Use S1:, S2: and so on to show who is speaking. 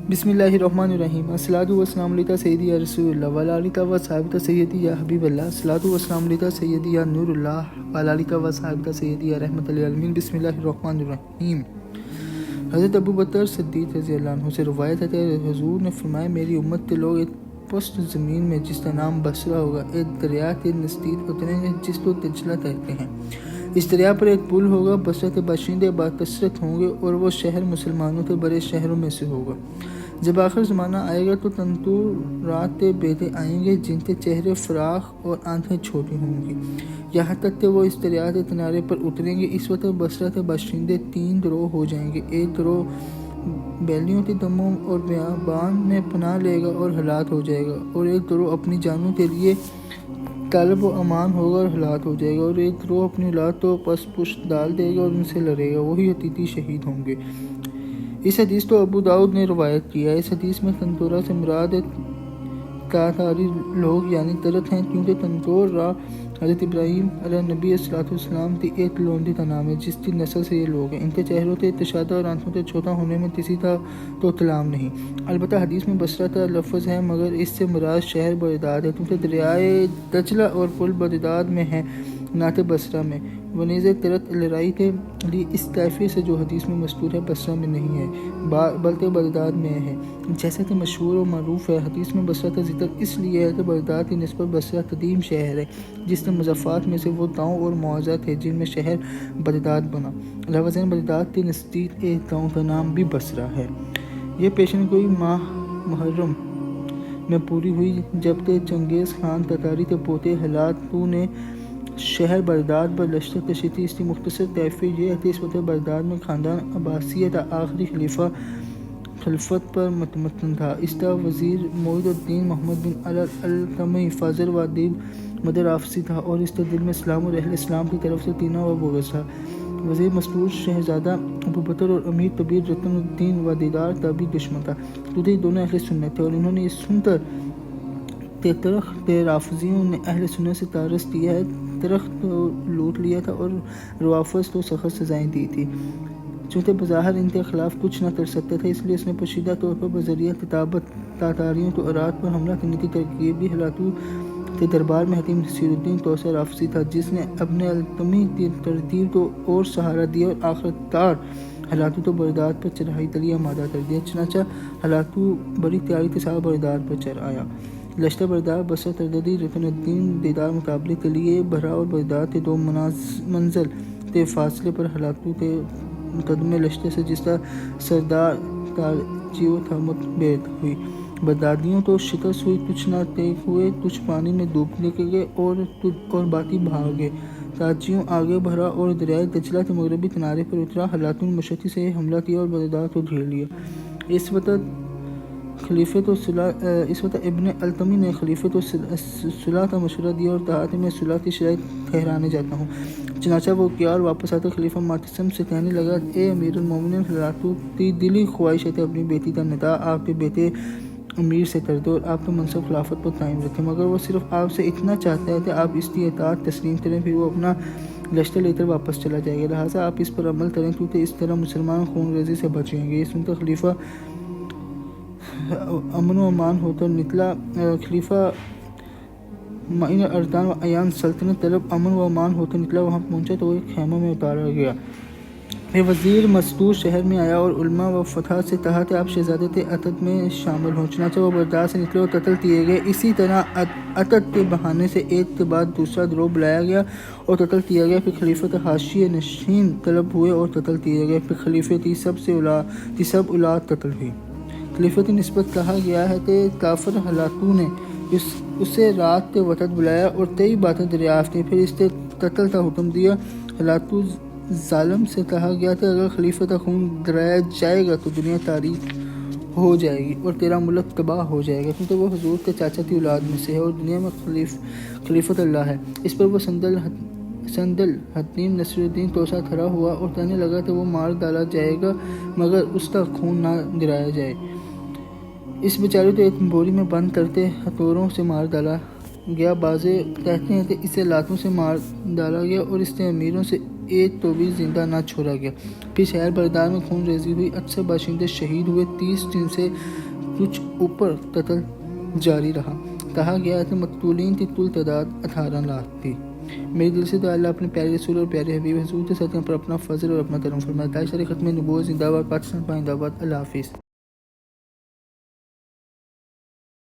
S1: بسم اللہ الرحمن الرحیم۔ الصلاۃ والسلام علیک سیدی یا رسول اللہ وعلی آلہ و صحابہ سیدی یا حبیب اللہ۔ الصلاۃ والسلام علیک سیدی یا نور اللہ وعلی آلہ و صحابہ سیدی یا رحمت للعالمین۔ بسم اللہ الرحمن الرحیم۔ حضرت ابو بکر صدیق رضی اللہ عنہ سے روایت ہے کہ حضور نے فرمایا، میری امت کے لوگ ایک پست زمین میں جس کا نام بصرہ ہوگا، ایک دریا کے نزدیک اتریں گے جس کو دجلہ کہتے ہیں۔ اس دریا پر ایک پل ہوگا، بصرہ کے باشندے باکثرت ہوں گے اور وہ شہر مسلمانوں کے بڑے شہروں میں سے ہوگا۔ جب آخر زمانہ آئے گا تو تنورات کے بیٹے آئیں گے جن کے چہرے فراخ اور آنکھیں چھوٹی ہوں گی، یہاں تک کہ وہ اس دریا کے کنارے پر اتریں گے۔ اس وقت بصرہ کے باشندے 3 گروہ ہو جائیں گے۔ ایک گروہ بیلیوں کے دموں اور بیابان میں پناہ لے گا اور ہلاک ہو جائے گا، اور ایک گروہ اپنی جانوں کے لیے طلب و امان ہوگا اور ہلاک ہو جائے گا، اور ایک گروہ اپنی اولاد کو پس پشت ڈال دے گا اور ان سے لڑے گا، وہی حقیقی شہید ہوں گے۔ اس حدیث کو ابو داؤد نے روایت کیا ہے۔ اس حدیث میں تنتورہ سے مراد تاتاری لوگ یعنی ترک ہیں، کیونکہ تنتورہ حضرت ابراہیم علیہ نبی صلی اللہ علیہ وسلم کی ایک لونڈی کا نام ہے جس کی نسل سے یہ لوگ ہیں۔ ان کے چہروں کے تشادہ اور آنکھوں کے چھوٹا ہونے میں کسی کا تو کلام نہیں۔ البتہ حدیث میں بصرہ کا لفظ ہے، مگر اس سے مراد شہر بغداد ہے، کیونکہ دریائے دجلہ اور پل بغداد میں ہے نہ کہ بصرہ میں۔ ونیز ترک لڑائی کے لیے اس کیفیت سے جو حدیث میں مذکور ہے بصرہ میں نہیں ہے بلکہ بغداد میں ہے، جیسا کہ مشہور و معروف ہے۔ حدیث میں بصرہ کا ذکر اس لیے ہے کہ بغداد کی نسبت بصرہ قدیم شہر ہے، جس کے مضافات میں سے وہ گاؤں اور معاوضہ تھے جن میں شہر بغداد بنا۔ علاوہ ازیں بغداد کے نزدیک ایک گاؤں کا نام بھی بصرہ ہے۔ یہ پیشن گوئی ماہ محرم میں پوری ہوئی جبکہ چنگیز خان تاتاری کے پوتے ہلاکو نے شہر بغداد پر لشکر کشی تھی۔ اس کی مختصر کیفیت یہ ہے کہ اس وقت بغداد میں خاندان عباسیہ کا آخری خلیفہ خلافت پر متمکن تھا۔ اس کا وزیر معید الدین محمد بن علی الالتمی فاضل و ادیب مدر آفسی تھا، اور اس کے دل میں اسلام اور اہل اسلام کی طرف سے کینہ و بغض تھا۔ وزیر مستور شہزادہ ابو بکر اور امیر کبیر رکن الدین و دیدار کا بھی دشمن تھا، کیونکہ یہ دونوں اہل سنت تھے، اور انہوں نے یہ سن کر کہ ترخت رافضیوں نے اہل سنت سے تعرض کیا ہے، ترخت کو لوٹ لیا تھا اور روافض کو سخت سزائیں دی تھی۔ چونکہ بظاہر ان کے خلاف کچھ نہ کر سکتا تھا، اس لیے اس نے پوشیدہ طور پر بذریعہ کتابت تاتاریوں کو عراق پر حملہ کرنے کی ترغیب دی۔ ہلاکو کے دربار میں حکیم نصیر الدین توسیع رافضی تھا، جس نے ابن التمی کی ترتیب کو اور سہارا دیا اور آخرکار ہلاکو کو بغداد پر چڑھائی کے لیے آمادہ کر دیا۔ چنانچہ ہلاکو بڑی تیاری کے ساتھ بغداد پر چڑھ آیا۔ لشکر بغداد بصرہ ترددی رکن الدین دیدار مقابلے کے لیے بھرا اور بغداد کے 2 منزل کے فاصلے پر ہلاکو کے مقدمے لشکر سے جس کا سردار تاجیو تھا متبعد ہوئی۔ بغدادیوں کو شکست ہوئی، کچھ نہ ٹیک ہوئے، کچھ پانی میں ڈوبنے گئے اور باقی بھاگ گئے۔ تاجیوں آگے بڑھا اور دریائے دجلہ کے مغربی کنارے پر اترا۔ ہلاکو نے مشقت سے حملہ کیا اور بغداد کو گھیر لیا۔ اس وقت ابن التمی نے خلیفہ کو صلح کا مشورہ دیا اور کہا کہ میں صلح کی شرائط ٹھہرانے جاتا ہوں۔ چنانچہ وہ گیا اور واپس آتے خلیفہ معتصم سے کہنے لگا، اے امیر المومنین، ہلاکو کی دلی خواہش ہے کہ اپنی بیٹی کا نکاح آپ کے بیٹے امیر سے کر دے اور آپ کا منصب خلافت پر قائم رکھے، مگر وہ صرف آپ سے اتنا چاہتا ہے کہ آپ اس کی اطاعت تسلیم کریں، پھر وہ اپنا لشکر لے کر واپس چلا جائے گا، لہٰذا آپ اس پر عمل کریں، کیونکہ اس طرح مسلمان خون ریزی سے بچ جائیں گے۔ یہ سن کر خلیفہ امن و امان ہو کر نکلا۔ خلیفہ معین ارکان و اعیان سلطنت طلب امن و امان ہو کر نکلا۔ وہاں پہنچا تو وہ ایک خیمہ میں اتارا گیا۔ پھر وزیر مستور شہر میں آیا اور علماء و فقہاء سے کہا کہ آپ شہزادے کے عقد میں شامل ہوں۔ چنانچہ وہ بغداد سے نکلے اور قتل کیے گئے۔ اسی طرح عقد کے بہانے سے ایک کے بعد دوسرا گروہ بلایا گیا اور قتل کیا گیا۔ پھر خلیفہ کے حاشیہ نشین طلب ہوئے اور قتل کیے گئے۔ پھر خلیفہ کی سب اولاد قتل ہوئی۔ خلیفہ کی نسبت کہا گیا ہے کہ کافر ہلاکو نے اسے رات کے وقت بلایا اور کئی باتیں دریافت کی، پھر اس کے قتل کا حکم دیا۔ ہلاکو ظالم سے کہا گیا کہ اگر خلیفہ کا خون گرایا جائے گا تو دنیا تاریخ ہو جائے گی اور تیرا ملک تباہ ہو جائے گا، کیونکہ وہ حضور کے چاچا کی اولاد میں سے ہے اور دنیا میں خلیفۃ اللہ ہے۔ اس پر وہ سندل حکیم نصیر الدین توسیع کھڑا ہوا اور کہنے لگا کہ وہ مار ڈالا جائے گا مگر اس کا خون نہ گرایا جائے۔ اس بیچارے کو ایک بوری میں بند کرتے ہتھوڑوں سے مار ڈالا گیا۔ بعض کہتے ہیں کہ اسے لاتوں سے مار ڈالا گیا اور اس کے امیروں سے ایک تو بھی زندہ نہ چھوڑا گیا۔ پھر شہر بغداد میں خون ریزی ہوئی، اکثر باشندے شہید ہوئے، 30 دن سے کچھ اوپر قتل جاری رہا۔ کہا گیا کہ مقتولین کی کل تعداد 18 لاکھ تھی۔ میرے دل سے تو اللہ اپنے پیارے رسول اور پیارے حبیب حضور صلی اللہ علیہ وسلم پر اپنا فضل اور اپنا کرم فرمائے۔ 22 ختم نبوت زندہ باد، پاکستان زندہ باد۔ اللہ حافظ۔